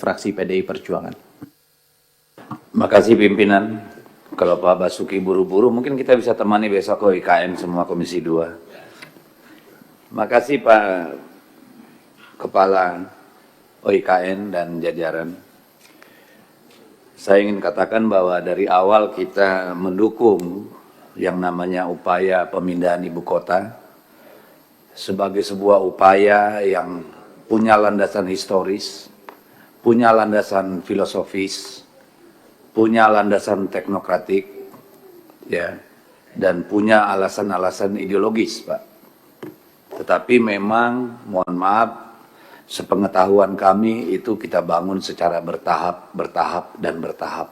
fraksi PDI Perjuangan. Makasih pimpinan. Kalau Pak Basuki buru-buru, mungkin kita bisa temani besok ke IKN semua Komisi 2. Makasih Pak Kepala OIKN dan jajaran. Saya ingin katakan bahwa dari awal kita mendukung yang namanya upaya pemindahan ibu kota sebagai sebuah upaya yang punya landasan historis, punya landasan filosofis, punya landasan teknokratik, ya, dan punya alasan-alasan ideologis, Pak. Tetapi memang, mohon maaf, sepengetahuan kami itu kita bangun secara bertahap, dan bertahap.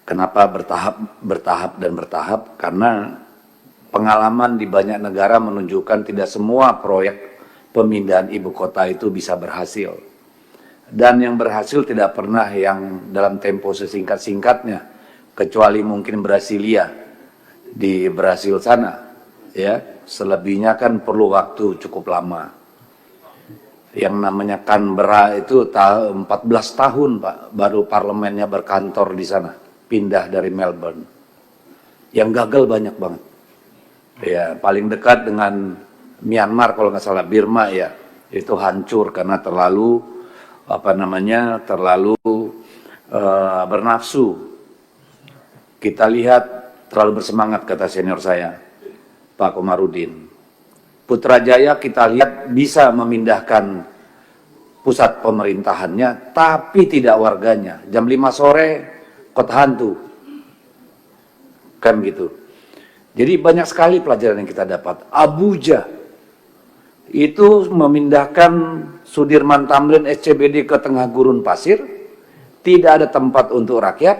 Kenapa bertahap, dan bertahap? Karena pengalaman di banyak negara menunjukkan tidak semua proyek pemindahan ibu kota itu bisa berhasil. Dan yang berhasil tidak pernah yang dalam tempo sesingkat-singkatnya, kecuali mungkin Brasilia di Brasil sana, ya. Selebihnya kan perlu waktu cukup lama. Yang namanya Canberra itu 14 tahun, Pak, baru parlemennya berkantor di sana, pindah dari Melbourne. Yang gagal banyak banget. Ya, paling dekat dengan Myanmar kalau nggak salah, Burma ya, itu hancur karena terlalu bernafsu. Kita lihat terlalu bersemangat, kata senior saya, Pak Komarudin. Putrajaya kita lihat bisa memindahkan pusat pemerintahannya, tapi tidak warganya. Jam 5 sore, kota hantu. Kan gitu. Jadi banyak sekali pelajaran yang kita dapat. Abuja itu memindahkan Sudirman Tamrin SCBD ke tengah gurun pasir, tidak ada tempat untuk rakyat,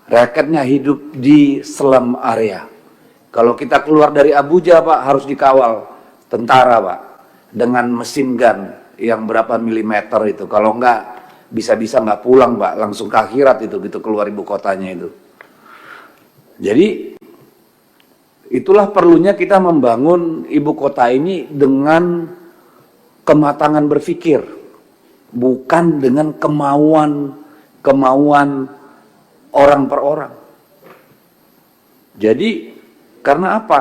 rakyatnya hidup di slum area. Kalau kita keluar dari Abuja, Pak, harus dikawal tentara, Pak, dengan mesin gun yang berapa milimeter itu. Kalau enggak, bisa-bisa enggak pulang, Pak, langsung ke akhirat itu, gitu keluar ibu kotanya itu. Jadi itulah perlunya kita membangun ibu kota ini dengan kematangan berpikir, bukan dengan kemauan orang per orang. Jadi karena apa?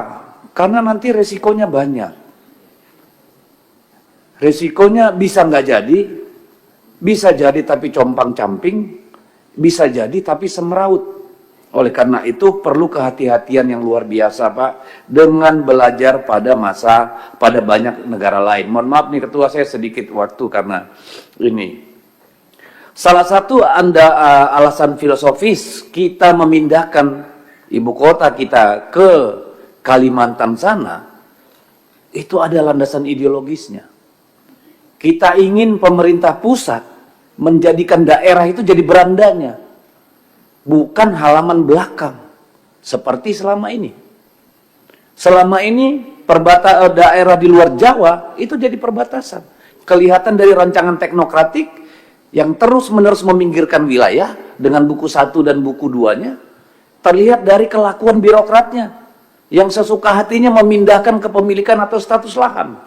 Karena nanti resikonya banyak. Resikonya bisa nggak jadi, bisa jadi tapi compang-camping, bisa jadi tapi semeraut. Oleh karena itu perlu kehati-hatian yang luar biasa, Pak, dengan belajar pada banyak negara lain. Mohon maaf nih Ketua, saya sedikit waktu karena ini. Salah satu alasan filosofis kita memindahkan ibu kota kita ke Kalimantan sana, itu ada landasan ideologisnya. Kita ingin pemerintah pusat menjadikan daerah itu jadi berandanya, bukan halaman belakang seperti selama ini. Selama ini daerah di luar Jawa itu jadi perbatasan. Kelihatan dari rancangan teknokratik yang terus-menerus meminggirkan wilayah dengan buku 1 dan buku 2-nya, terlihat dari kelakuan birokratnya yang sesuka hatinya memindahkan kepemilikan atau status lahan.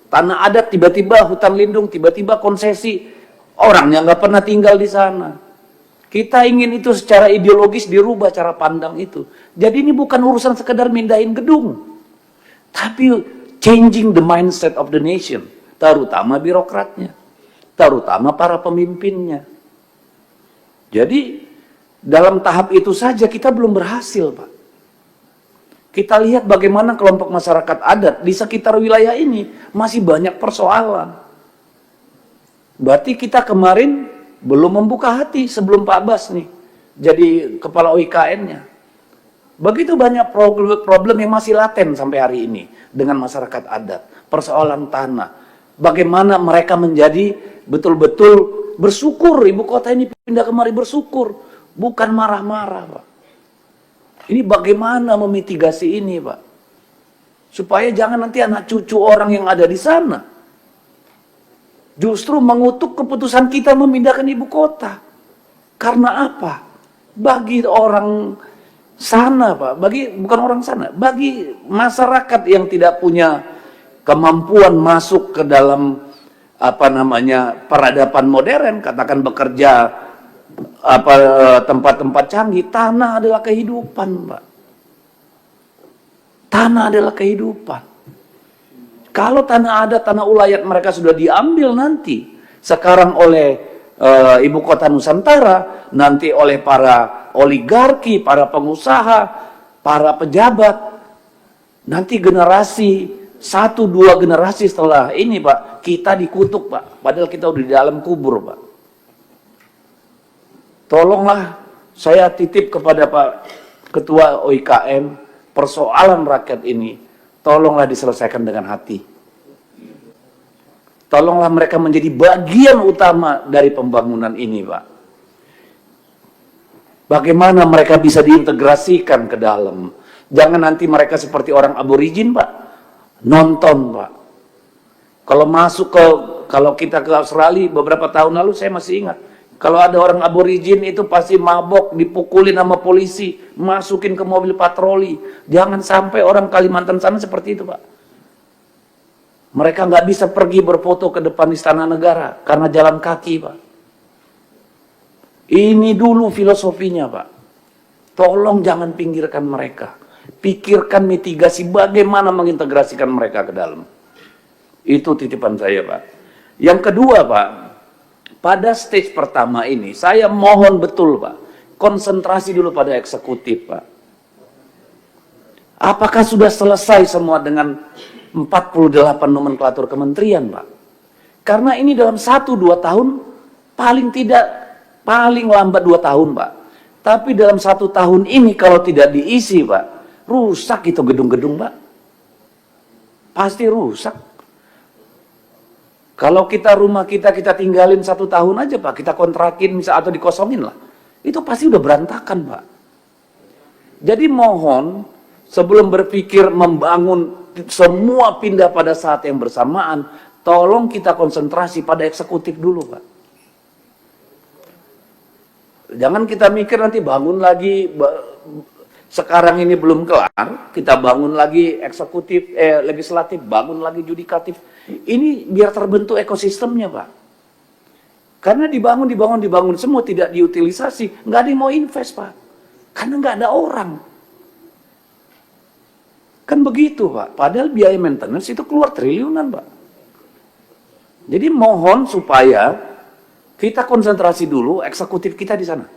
Tanah adat tiba-tiba hutan lindung, tiba-tiba konsesi, orangnya nggak pernah tinggal di sana. Kita ingin itu secara ideologis dirubah cara pandang itu. Jadi ini bukan urusan sekedar mindahin gedung, tapi changing the mindset of the nation, terutama birokratnya, terutama para pemimpinnya. Jadi dalam tahap itu saja kita belum berhasil, Pak. Kita lihat bagaimana kelompok masyarakat adat di sekitar wilayah ini masih banyak persoalan. Berarti kita kemarin belum membuka hati sebelum Pak Bas nih jadi kepala OIKN-nya. Begitu banyak problem yang masih laten sampai hari ini dengan masyarakat adat. Persoalan tanah. Bagaimana mereka menjadi betul-betul bersyukur ibu kota ini pindah kemari, bersyukur. Bukan marah-marah, Pak. Ini bagaimana memitigasi ini, Pak? Supaya jangan nanti anak cucu orang yang ada di sana justru mengutuk keputusan kita memindahkan ibu kota. Karena apa? Bagi orang sana, Pak, bukan orang sana, bagi masyarakat yang tidak punya kemampuan masuk ke dalam peradaban modern, katakan bekerja tempat-tempat canggih. Tanah adalah kehidupan, Pak. Tanah adalah kehidupan. Kalau tanah ada, tanah ulayat mereka sudah diambil nanti. Sekarang oleh ibu kota Nusantara, nanti oleh para oligarki, para pengusaha, para pejabat. Nanti generasi 1-2 generasi setelah ini, Pak, kita dikutuk, Pak. Padahal kita udah di dalam kubur, Pak. Tolonglah, saya titip kepada Pak Ketua OIKM, persoalan rakyat ini, tolonglah diselesaikan dengan hati. Tolonglah mereka menjadi bagian utama dari pembangunan ini, Pak. Bagaimana mereka bisa diintegrasikan ke dalam. Jangan nanti mereka seperti orang aborigin, Pak. Nonton, Pak. Kalau kita ke Australia beberapa tahun lalu, saya masih ingat. Kalau ada orang aborigin itu pasti mabok, dipukulin sama polisi, masukin ke mobil patroli. Jangan sampai orang Kalimantan sana seperti itu, Pak. Mereka nggak bisa pergi berfoto ke depan Istana Negara karena jalan kaki, Pak. Ini dulu filosofinya, Pak. Tolong jangan pinggirkan mereka. Pikirkan mitigasi bagaimana mengintegrasikan mereka ke dalam. Itu titipan saya, Pak. Yang kedua, Pak, pada stage pertama ini, saya mohon betul, Pak, konsentrasi dulu pada eksekutif, Pak. Apakah sudah selesai semua dengan 48 nomenklatur kementerian, Pak? Karena ini dalam 1-2 tahun, paling lambat 2 tahun, Pak. Tapi dalam 1 tahun ini kalau tidak diisi, Pak, rusak itu gedung-gedung, Pak. Pasti rusak. Kalau rumah kita tinggalin 1 tahun aja, Pak, kita kontrakin atau dikosongin lah, itu pasti udah berantakan, Pak. Jadi mohon, sebelum berpikir membangun semua pindah pada saat yang bersamaan, tolong kita konsentrasi pada eksekutif dulu, Pak. Jangan kita mikir nanti bangun lagi, sekarang ini belum kelar, kita bangun lagi eksekutif, legislatif, bangun lagi judikatif. Ini biar terbentuk ekosistemnya, Pak. Karena dibangun semua tidak diutilisasi, nggak ada yang mau invest, Pak. Karena nggak ada orang. Kan begitu, Pak. Padahal biaya maintenance itu keluar triliunan, Pak. Jadi mohon supaya kita konsentrasi dulu eksekutif kita di sana.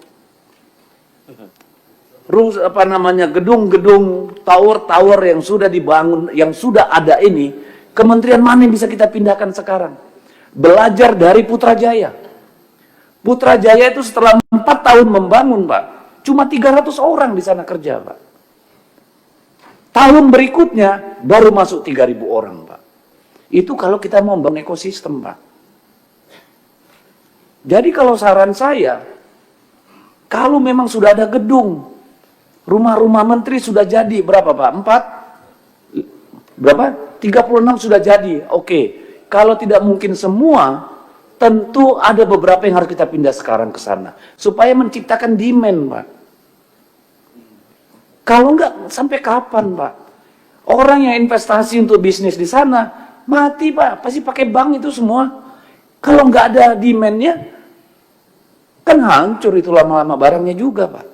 Gedung-gedung, tower-tower yang sudah dibangun, yang sudah ada ini, kementerian mana yang bisa kita pindahkan sekarang? Belajar dari Putrajaya. Putrajaya itu setelah 4 tahun membangun, Pak, cuma 300 orang di sana kerja, Pak. Tahun berikutnya baru masuk 3.000 orang, Pak. Itu kalau kita mau membangun ekosistem, Pak. Jadi kalau saran saya, kalau memang sudah ada gedung, rumah-rumah menteri sudah jadi berapa, Pak? 36 sudah jadi. Oke. Kalau tidak mungkin semua, tentu ada beberapa yang harus kita pindah sekarang ke sana supaya menciptakan demand, Pak. Kalau enggak, sampai kapan, Pak? Orang yang investasi untuk bisnis di sana mati, Pak. Pasti pakai bank itu semua. Kalau enggak ada demand-nya, kan hancur itu lama-lama barangnya juga, Pak.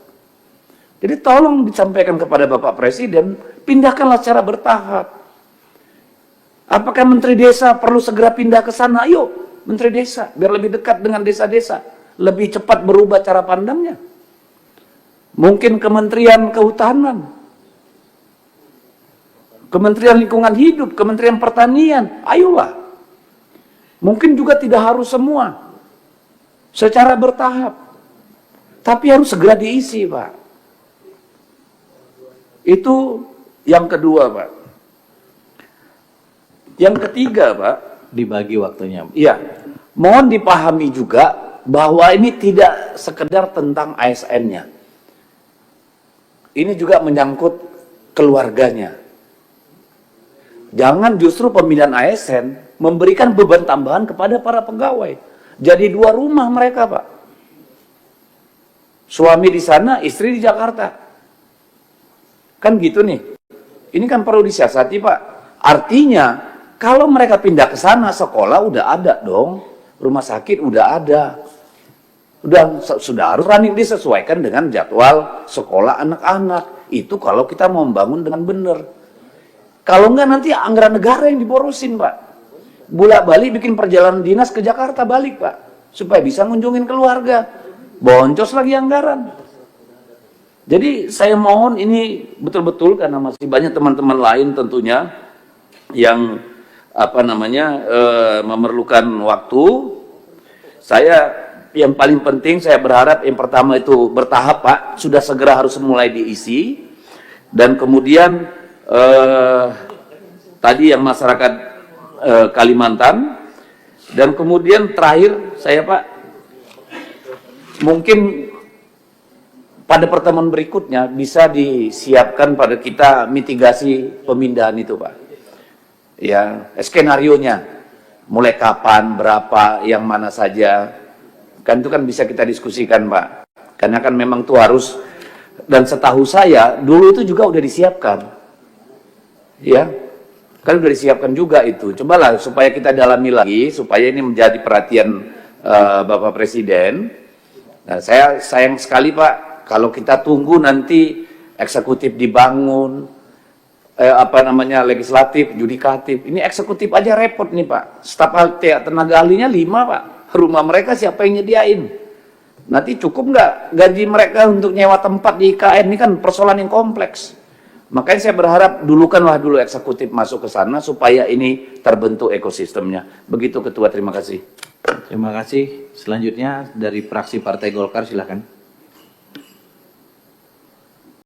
Jadi tolong disampaikan kepada Bapak Presiden, pindahkanlah secara bertahap. Apakah Menteri Desa perlu segera pindah ke sana? Ayo, Menteri Desa, biar lebih dekat dengan desa-desa. Lebih cepat berubah cara pandangnya. Mungkin Kementerian Kehutanan, Kementerian Lingkungan Hidup, Kementerian Pertanian, ayolah. Mungkin juga tidak harus semua. Secara bertahap. Tapi harus segera diisi, Pak. Itu yang kedua, Pak. Yang ketiga, Pak, dibagi waktunya. Iya, mohon dipahami juga bahwa ini tidak sekedar tentang ASN-nya. Ini juga menyangkut keluarganya. Jangan justru pemindahan ASN memberikan beban tambahan kepada para pegawai. Jadi 2 rumah mereka, Pak. Suami di sana, istri di Jakarta. Kan gitu nih. Ini kan perlu disiasati, Pak. Artinya, Kalau mereka pindah ke sana, sekolah udah ada dong, rumah sakit udah ada. Sudah harus running, disesuaikan dengan jadwal sekolah anak-anak. Itu kalau kita mau membangun dengan benar. Kalau enggak nanti anggaran negara yang diborosin, Pak. Bolak-balik bikin perjalanan dinas ke Jakarta balik, Pak. Supaya bisa ngunjungin keluarga. Boncos lagi anggaran. Jadi saya mohon ini betul-betul, karena masih banyak teman-teman lain tentunya yang memerlukan waktu. Yang paling penting saya berharap yang pertama itu bertahap, Pak, sudah segera harus mulai diisi. Dan kemudian tadi yang masyarakat Kalimantan, dan kemudian terakhir saya, Pak, mungkin pada pertemuan berikutnya bisa disiapkan pada kita mitigasi pemindahan itu, Pak. Ya, skenarionya mulai kapan, berapa, yang mana saja, kan itu kan bisa kita diskusikan, Pak. Karena kan memang itu harus, dan setahu saya dulu itu juga udah disiapkan, ya kan udah disiapkan juga itu. Cobalah supaya kita dalami lagi, supaya ini menjadi perhatian Bapak Presiden. Nah, saya sayang sekali, Pak, kalau kita tunggu nanti eksekutif dibangun, legislatif, yudikatif. Ini eksekutif aja repot nih, Pak. Staf tenaga ahlinya 5, Pak. Rumah mereka siapa yang nyediain? Nanti cukup nggak gaji mereka untuk nyewa tempat di IKN? Ini kan persoalan yang kompleks. Makanya saya berharap dulukanlah dulu eksekutif masuk ke sana supaya ini terbentuk ekosistemnya. Begitu, Ketua, terima kasih. Terima kasih. Selanjutnya dari fraksi Partai Golkar, silakan.